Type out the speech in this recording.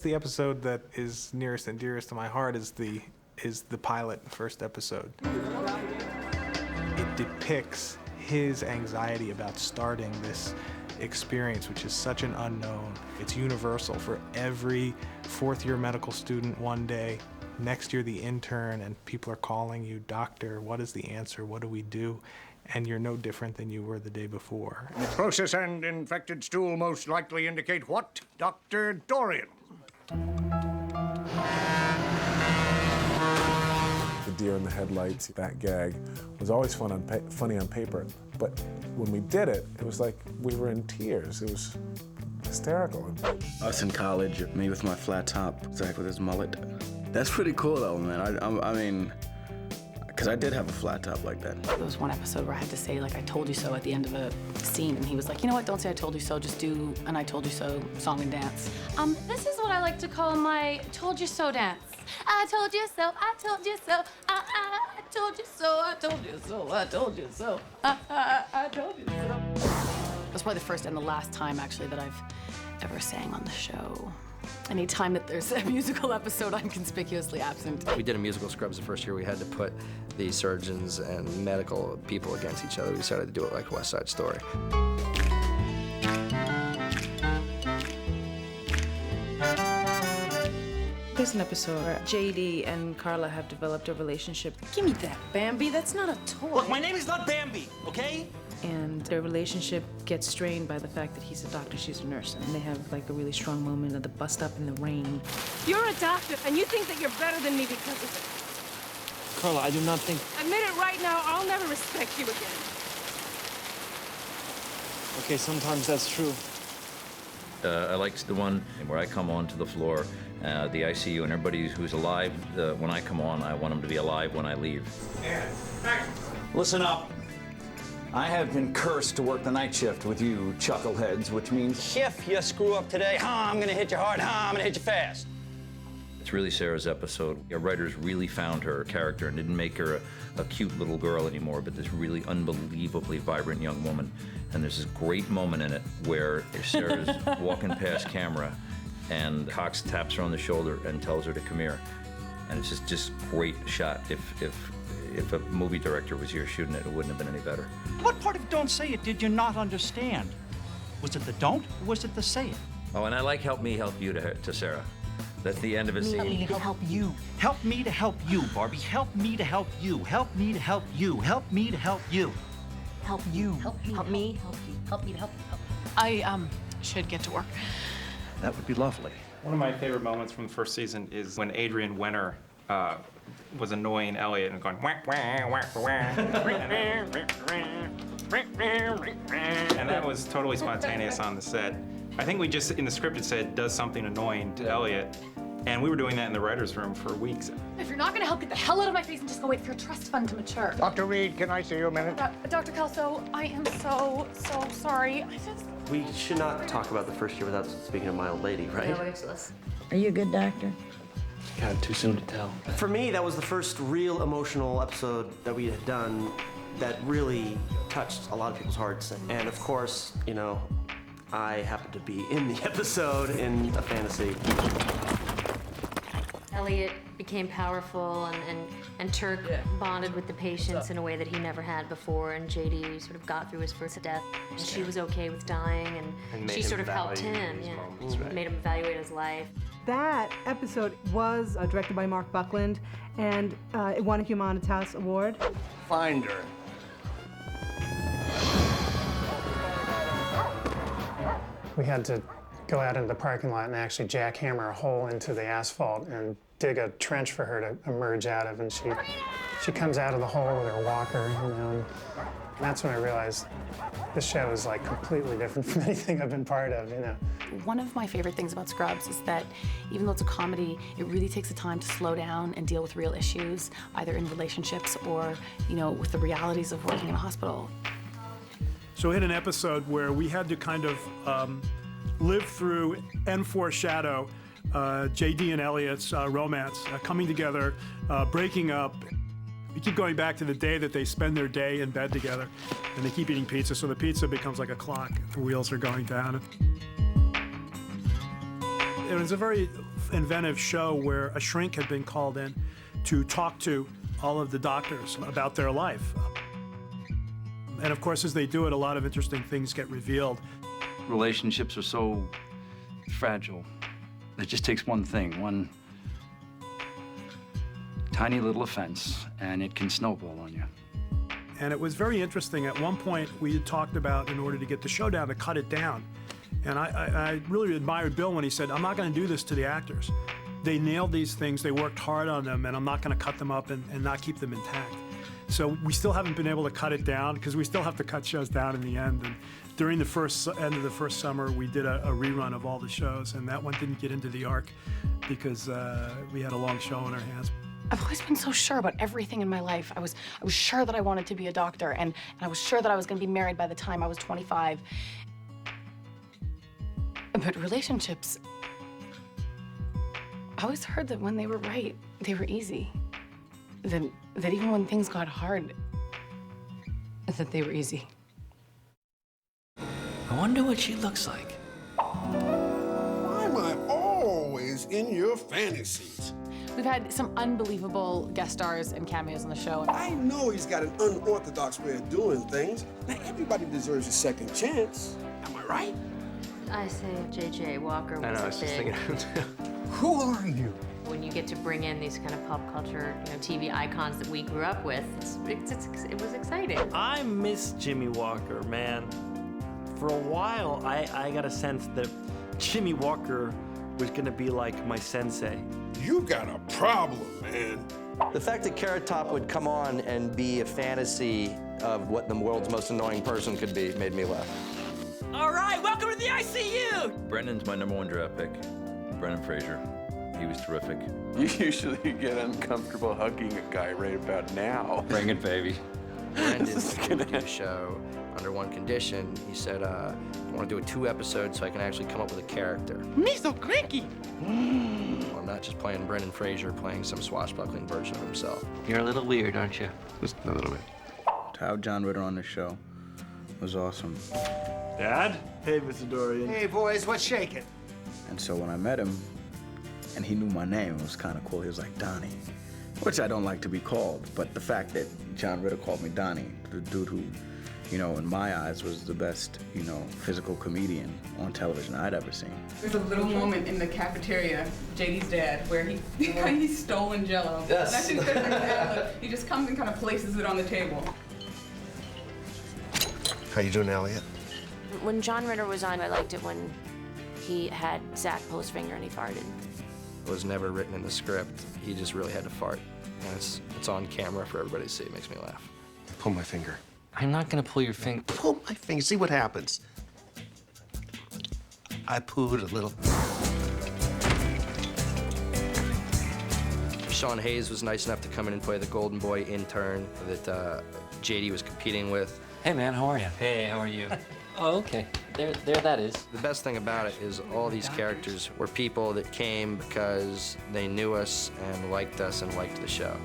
The episode that is nearest and dearest to my heart is the pilot, first episode. It depicts his anxiety about starting this experience, which is such an unknown. It's universal for every fourth-year medical student one day. Next year, the intern, and people are calling you, "Doctor, what is the answer? What do we do?" And you're no different than you were the day before. Necrosis and infected stool most likely indicate what, Dr. Dorian? The deer in the headlights, that gag, was always funny on paper. But when we did it, it was like we were in tears. It was hysterical. Us in college, me with my flat top, Zach with his mullet. That's pretty cool though, man. I mean, because I did have a flat top like that. There was one episode where I had to say, like, "I told you so" at the end of a scene, and he was like, "You know what, don't say I told you so, just do an I told you so song and dance." This is what I like to call my told you so dance. I told you so, I told you so, I told you so, I told you so, I told you so, I told you so. That's probably the first and the last time, actually, that I've ever sang on the show. Anytime that there's a musical episode, I'm conspicuously absent. We did a musical Scrubs the first year. We had to put the surgeons and medical people against each other. We decided to do it like West Side Story. There's an episode where JD and Carla have developed a relationship. Give me that, Bambi. That's not a toy. Look, my name is not Bambi, okay? And their relationship gets strained by the fact that he's a doctor, she's a nurse. And they have like a really strong moment at the bus stop in the rain. You're a doctor, and you think that you're better than me because of it. Carla, I do not think... Admit it right now, I'll never respect you again. Okay, sometimes that's true. I like the one where I come onto the floor, the ICU, and everybody who's alive, when I come on, I want them to be alive when I leave. Listen up. I have been cursed to work the night shift with you chuckleheads, which means if you screw up today, I'm gonna hit you hard, I'm gonna hit you fast. It's really Sarah's episode. Our writers really found her character and didn't make her a cute little girl anymore, but this really unbelievably vibrant young woman. And there's this great moment in it where Sarah's walking past camera and Cox taps her on the shoulder and tells her to come here. And it's just great shot. If a movie director was here shooting it, it wouldn't have been any better. What part of Don't Say It did you not understand? Was it the don't, or was it the say it? Oh, and I like Help Me, Help You to Sarah. That's the end of a scene. Help me to help you. Help me to help you, Barbie. Help me to help you. Help me to help you. Help me to help you. Help you. Help me. Help me. Help you. Help me to help you. I should get to work. That would be lovely. One of my favorite moments from the first season is when Adrian Wenner was annoying Elliot and going whack whack whack whack, and that was totally spontaneous on the set. I think we just in the script it said does something annoying to Elliot, and we were doing that in the writers' room for weeks. If you're not gonna help, get the hell out of my face and just go wait for your trust fund to mature. Dr. Reed, can I see you a minute? Dr. Kelso, I am so sorry. We should not talk about the first year without speaking to my old lady, right? Are you a good doctor? God, too soon to tell. For me, that was the first real emotional episode that we had done that really touched a lot of people's hearts. And of course, you know, I happened to be in the episode in a fantasy. Elliot became powerful, and Turk bonded with the patients in a way that he never had before, and JD sort of got through his first death, and she was okay with dying, and she sort of helped him, made him evaluate his life. That episode was directed by Mark Buckland, and it won a Humanitas Award. Finder. We had to go out into the parking lot and actually jackhammer a hole into the asphalt and dig a trench for her to emerge out of. And she comes out of the hole with her walker, you know, and that's when I realized this show is like completely different from anything I've been part of, you know. One of my favorite things about Scrubs is that even though it's a comedy, it really takes the time to slow down and deal with real issues, either in relationships or, you know, with the realities of working in a hospital. So we had an episode where we had to kind of live through and foreshadow JD and Elliot's romance, coming together, breaking up. We keep going back to the day that they spend their day in bed together, and they keep eating pizza, so the pizza becomes like a clock. The wheels are going down. It was a very inventive show where a shrink had been called in to talk to all of the doctors about their life. And of course, as they do it, a lot of interesting things get revealed. Relationships are so fragile. It just takes one thing, one tiny little offense, and it can snowball on you. And it was very interesting. At one point, we had talked about, in order to get the show down, to cut it down. And I really admired Bill when he said, I'm not going to do this to the actors. They nailed these things, they worked hard on them, and I'm not going to cut them up and not keep them intact. So we still haven't been able to cut it down, because we still have to cut shows down in the end. And during the end of the first summer, we did a rerun of all the shows, and that one didn't get into the arc because we had a long show on our hands. I've always been so sure about everything in my life. I was sure that I wanted to be a doctor, and I was sure that I was going to be married by the time I was 25. But relationships, I always heard that when they were right, they were easy. That even when things got hard, that they were easy. I wonder what she looks like. Why am I always in your fantasies? We've had some unbelievable guest stars and cameos on the show. I know he's got an unorthodox way of doing things. Now, everybody deserves a second chance. Am I right? I say J.J. Walker was a big... Who are you? When you get to bring in these kind of pop culture, TV icons that we grew up with, it was exciting. I miss Jimmy Walker, man. For a while, I got a sense that Jimmy Walker was gonna be like my sensei. You got a problem, man. The fact that Carrot Top would come on and be a fantasy of what the world's most annoying person could be made me laugh. All right, welcome to the ICU! Brendan's my #1 draft pick, Brendan Fraser. He was terrific. You usually get uncomfortable hugging a guy right about now. Bring it, baby. Brendan's going to do a show under one condition. He said, I want to do a 2 episodes so I can actually come up with a character. Me so cranky! Well, I'm not just playing Brendan Fraser, playing some swashbuckling version of himself. You're a little weird, aren't you? Just a little bit. To have John Ritter on the show was awesome. Dad? Hey, Mr. Dorian. Hey, boys, what's shaking? And so when I met him, and he knew my name, it was kind of cool. He was like, Donnie, which I don't like to be called, but the fact that John Ritter called me Donnie, the dude who, in my eyes was the best, physical comedian on television I'd ever seen. There's a little moment in the cafeteria, JD's dad, where he's stolen Jell-O. Yes. And I think that's he just comes and kind of places it on the table. How you doing, Elliot? When John Ritter was on, I liked it when he had Zach pull his finger and he farted. It was never written in the script. He just really had to fart. And it's on camera for everybody to see. It makes me laugh. Pull my finger. I'm not gonna pull your finger. Pull my finger. See what happens. I pooed a little. Sean Hayes was nice enough to come in and play the Golden Boy intern that JD was competing with. Hey, man, how are you? Hey, how are you? Oh, okay. There that is. The best thing about it is all these characters were people that came because they knew us and liked the show.